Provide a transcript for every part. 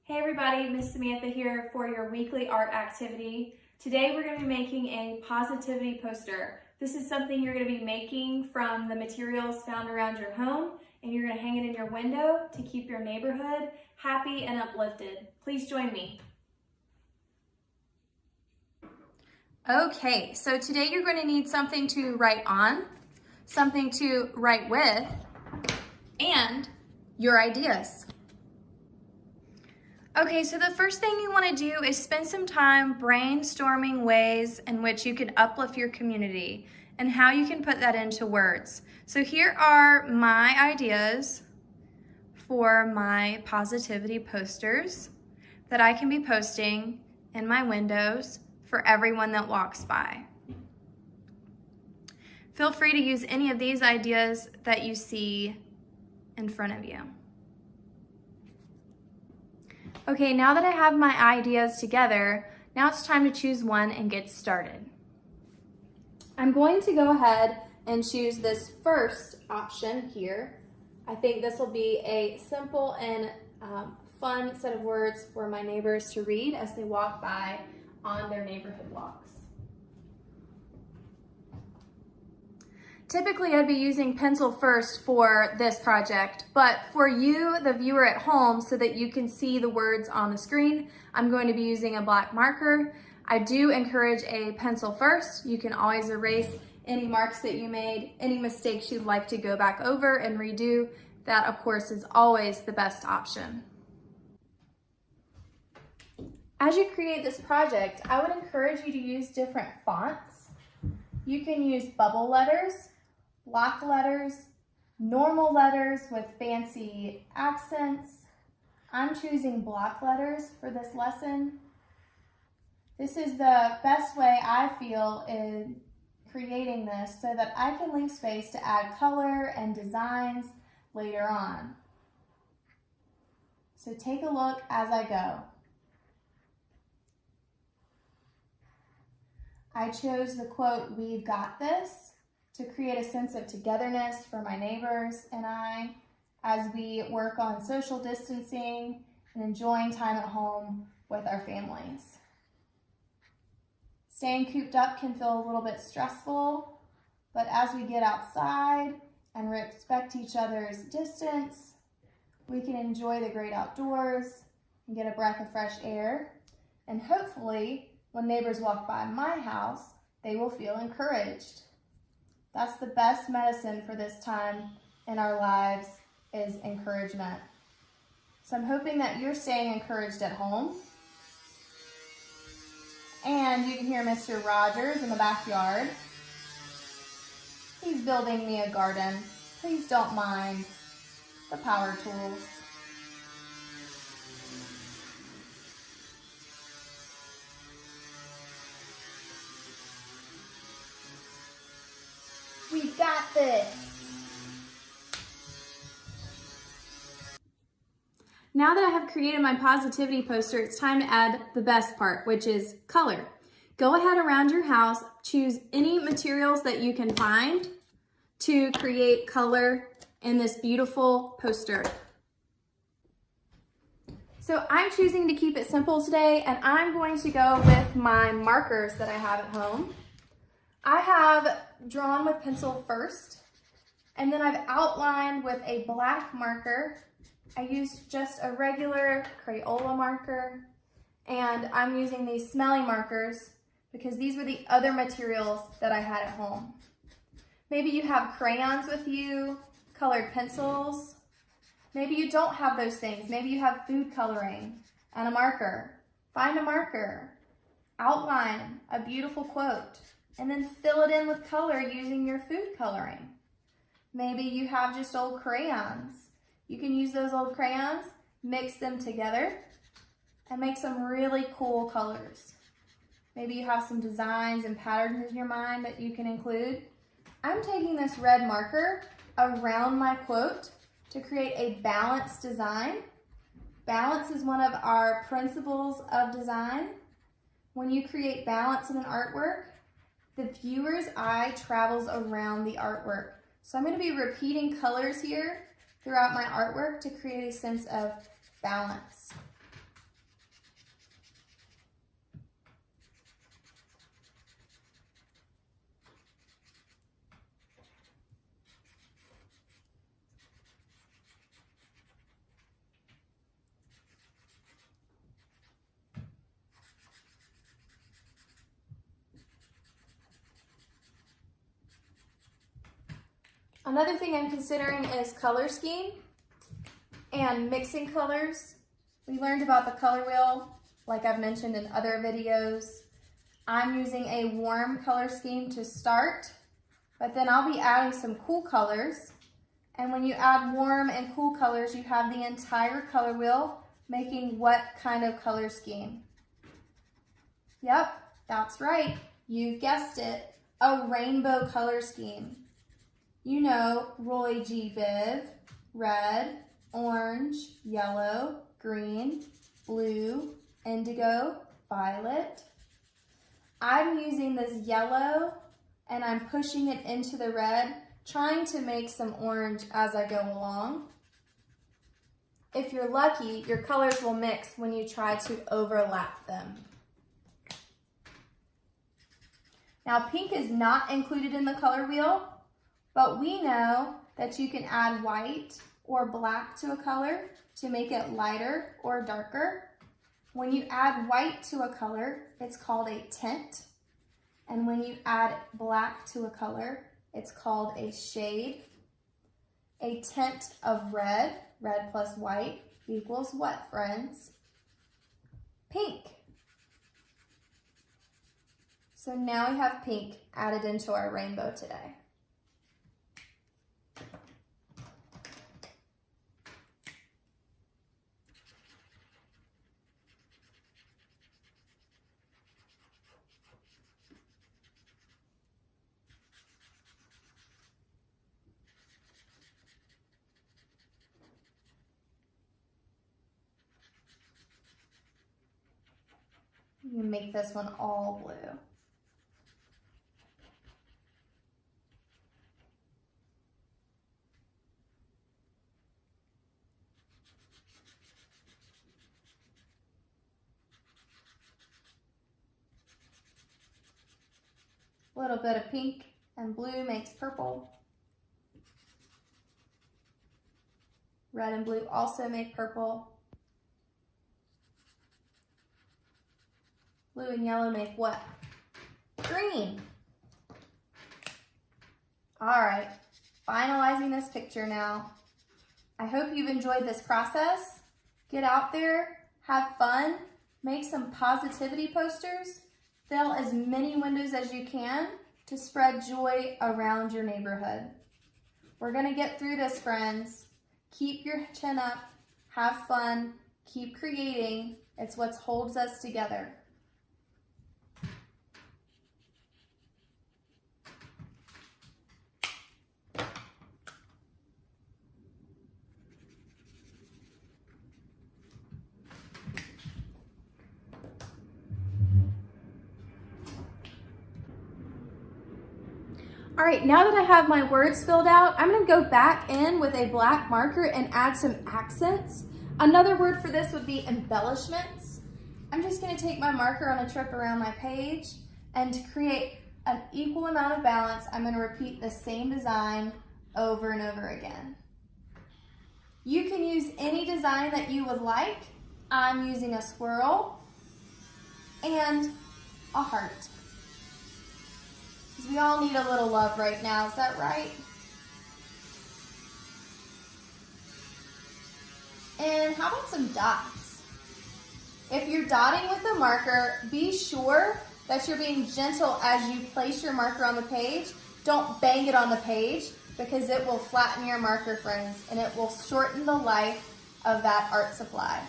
Hey everybody, Miss Samantha here for your weekly art activity. Today we're going to be making a positivity poster. This is something you're going to be making from the materials found around your home, and you're going to hang it in your window to keep your neighborhood happy and uplifted. Please join me. Okay, so today you're going to need something to write on, something to write with, and your ideas. Okay, so the first thing you want to do is spend some time brainstorming ways in which you can uplift your community and how you can put that into words. So here are my ideas for my positivity posters that I can be posting in my windows for everyone that walks by. Feel free to use any of these ideas that you see in front of you. Okay, now that I have my ideas together, now it's time to choose one and get started. I'm going to go ahead and choose this first option here. I think this will be a simple and fun set of words for my neighbors to read as they walk by on their neighborhood walks. Typically, I'd be using pencil first for this project, but for you, the viewer at home, so that you can see the words on the screen, I'm going to be using a black marker. I do encourage a pencil first. You can always erase any marks that you made, any mistakes you'd like to go back over and redo. That, of course, is always the best option. As you create this project, I would encourage you to use different fonts. You can use bubble letters, block letters, normal letters with fancy accents. I'm choosing block letters for this lesson. This is the best way I feel in creating this so that I can leave space to add color and designs later on. So take a look as I go. I chose the quote, "We've got this," to create a sense of togetherness for my neighbors and I as we work on social distancing and enjoying time at home with our families. Staying cooped up can feel a little bit stressful, but as we get outside and respect each other's distance, we can enjoy the great outdoors and get a breath of fresh air. And hopefully, when neighbors walk by my house, they will feel encouraged. That's the best medicine for this time in our lives, is encouragement. So I'm hoping that you're staying encouraged at home. And you can hear Mr. Rogers in the backyard. He's building me a garden. Please don't mind the power tools. We've got this. Now that I have created my positivity poster, it's time to add the best part, which is color. Go ahead around your house, choose any materials that you can find to create color in this beautiful poster. So I'm choosing to keep it simple today, and I'm going to go with my markers that I have at home. I have drawn with pencil first, and then I've outlined with a black marker. I used just a regular Crayola marker, and I'm using these smelly markers because these were the other materials that I had at home. Maybe you have crayons with you, colored pencils. Maybe you don't have those things. Maybe you have food coloring and a marker. Find a marker, outline a beautiful quote, and then fill it in with color using your food coloring. Maybe you have just old crayons. You can use those old crayons, mix them together, and make some really cool colors. Maybe you have some designs and patterns in your mind that you can include. I'm taking this red marker around my quote to create a balanced design. Balance is one of our principles of design. When you create balance in an artwork, the viewer's eye travels around the artwork. So I'm going to be repeating colors here throughout my artwork to create a sense of balance. Another thing I'm considering is color scheme and mixing colors. We learned about the color wheel, like I've mentioned in other videos. I'm using a warm color scheme to start, but then I'll be adding some cool colors. And when you add warm and cool colors, you have the entire color wheel making what kind of color scheme? Yep, that's right. You've guessed it, a rainbow color scheme. You know, Roy G. Biv, red, orange, yellow, green, blue, indigo, violet. I'm using this yellow and I'm pushing it into the red, trying to make some orange as I go along. If you're lucky, your colors will mix when you try to overlap them. Now, pink is not included in the color wheel, but we know that you can add white or black to a color to make it lighter or darker. When you add white to a color, it's called a tint. And when you add black to a color, it's called a shade. A tint of red, red plus white, equals what, friends? Pink. So now we have pink added into our rainbow today. You can make this one all blue. A little bit of pink and blue makes purple. Red and blue also make purple. Blue and yellow make what? Green. All right, finalizing this picture now. I hope you've enjoyed this process. Get out there, have fun, make some positivity posters, fill as many windows as you can to spread joy around your neighborhood. We're gonna get through this, friends. Keep your chin up, have fun, keep creating. It's what holds us together. All right, now that I have my words filled out, I'm gonna go back in with a black marker and add some accents. Another word for this would be embellishments. I'm just gonna take my marker on a trip around my page, and to create an equal amount of balance, I'm gonna repeat the same design over and over again. You can use any design that you would like. I'm using a squirrel and a heart. We all need a little love right now, is that right? And how about some dots? If you're dotting with a marker, be sure that you're being gentle as you place your marker on the page. Don't bang it on the page because it will flatten your marker, friends, and it will shorten the life of that art supply.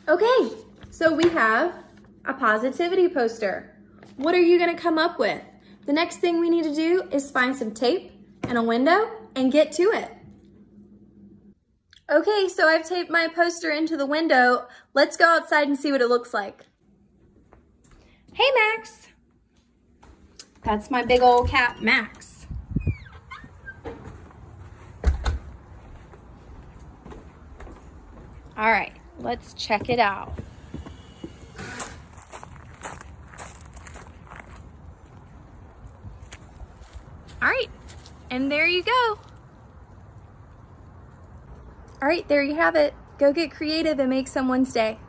Okay, so we have a positivity poster. What are you gonna come up with? The next thing we need to do is find some tape and a window and get to it. Okay, so I've taped my poster into the window. Let's go outside and see what it looks like. Hey, Max. That's my big old cat, Max. All right. Let's check it out. All right, and there you go. All right, there you have it. Go get creative and make someone's day.